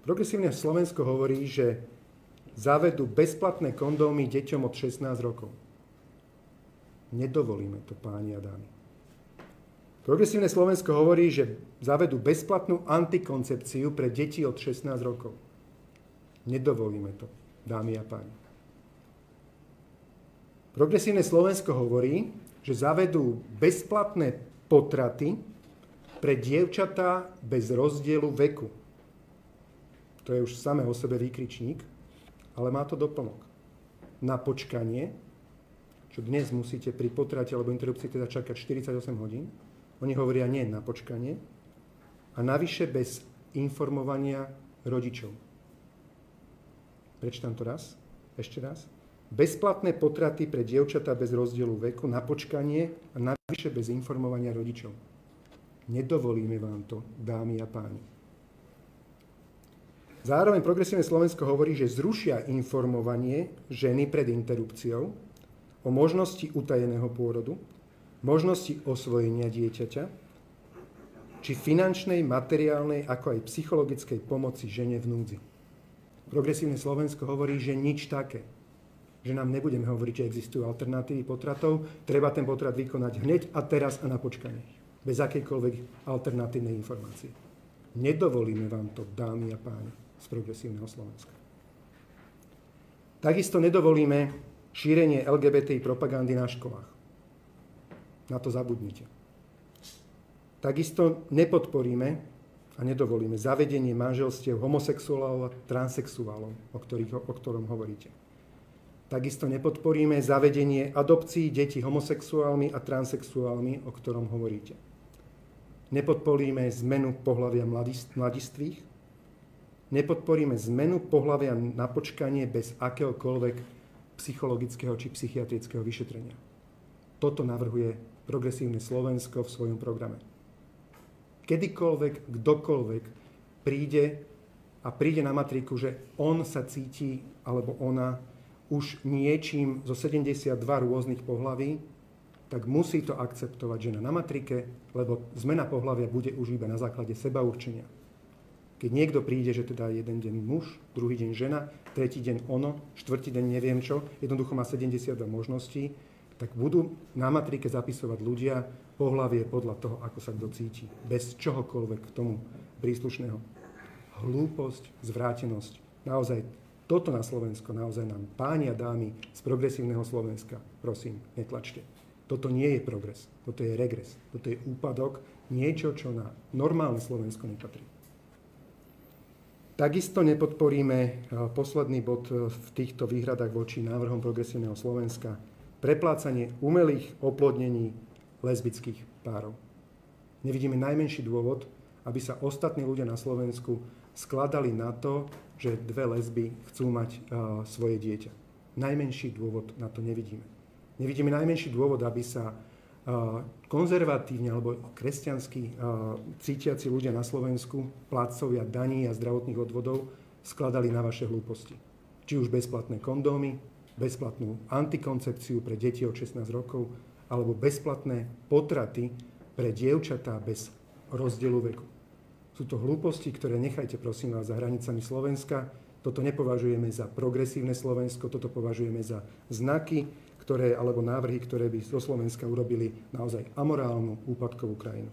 Progresívne Slovensko hovorí, že zavedú bezplatné kondómy deťom od 16 rokov. Nedovolíme to, páni a dámy. Progresívne Slovensko hovorí, že zavedú bezplatnú antikoncepciu pre deti od 16 rokov. Nedovolíme to, dámy a páni. Progresívne Slovensko hovorí, že zavedú bezplatné potraty pre dievčatá bez rozdielu veku. To je už samé o sebe výkričník, ale má to doplnok. Na počkanie, čo dnes musíte pri potrate alebo interrupcii teda čakať 48 hodín, oni hovoria nie na počkanie a navyše bez informovania rodičov. Prečítam to raz, ešte raz. Bezplatné potraty pre dievčatá bez rozdielu veku na počkanie a navyše bez informovania rodičov. Nedovolíme vám to, dámy a páni. Zároveň Progresívne Slovensko hovorí, že zrušia informovanie ženy pred interrupciou o možnosti utajeného pôrodu, možnosti osvojenia dieťaťa, či finančnej, materiálnej, ako aj psychologickej pomoci žene v núdzi. Progresívne Slovensko hovorí, že nič také. Že nám nebudeme hovoriť, že existujú alternatívy potratov, treba ten potrat vykonať hneď a teraz a na počkanie. Bez akejkoľvek alternatívnej informácie. Nedovolíme vám to, dámy a páni, z Progresívneho Slovenska. Takisto nedovolíme šírenie LGBTI propagandy na školách. Na to zabudnite. Takisto nepodporíme a nedovolíme zavedenie manželstiev homosexuálov a transsexuálov, o ktorom hovoríte. Takisto nepodporíme zavedenie adopcií detí homosexuálmi a transsexuálmi, o ktorom hovoríte. Nepodporíme zmenu pohlavia mladistvých. Nepodporíme zmenu pohlavia na počkanie bez akéhokoľvek psychologického či psychiatrického vyšetrenia. Toto navrhuje Progresívne Slovensko v svojom programe. Kedykoľvek, kdokoľvek príde na matriku, že on sa cíti, alebo ona, už niečím zo 72 rôznych pohlaví, tak musí to akceptovať žena na matrike, lebo zmena pohlavia bude už iba na základe sebaurčenia. Keď niekto príde, že teda jeden deň muž, druhý deň žena, tretí deň ono, štvrtý deň neviem čo, jednoducho má 72 možností, tak budú na matrike zapisovať ľudia pohlavie podľa toho, ako sa kto cíti. Bez čohokoľvek k tomu príslušného. Hlúposť, zvrátenosť. Naozaj, toto na Slovensko, naozaj nám páni a dámy z Progresívneho Slovenska, prosím, netlačte. Toto nie je progres, toto je regres, toto je úpadok, niečo, čo na normálne Slovensko nepatrí. Takisto nepodporíme posledný bod v týchto výhradách voči návrhom Progresívneho Slovenska, preplácanie umelých oplodnení lesbických párov. Nevidíme najmenší dôvod, aby sa ostatní ľudia na Slovensku skladali na to, že dve lesby chcú mať svoje dieťa. Najmenší dôvod na to nevidíme. Nevidíme najmenší dôvod, aby sa konzervatívne alebo kresťansky cítiaci ľudia na Slovensku, plátcovia daní a zdravotných odvodov, skladali na vaše hlúposti. Či už bezplatné kondómy, bezplatnú antikoncepciu pre deti od 16 rokov alebo bezplatné potraty pre dievčatá bez rozdielu veku. Sú to hlúposti, ktoré nechajte prosím vás za hranicami Slovenska. Toto nepovažujeme za progresívne Slovensko, toto považujeme za znaky, alebo návrhy, ktoré by zo Slovenska urobili naozaj amorálnu úpadkovú krajinu.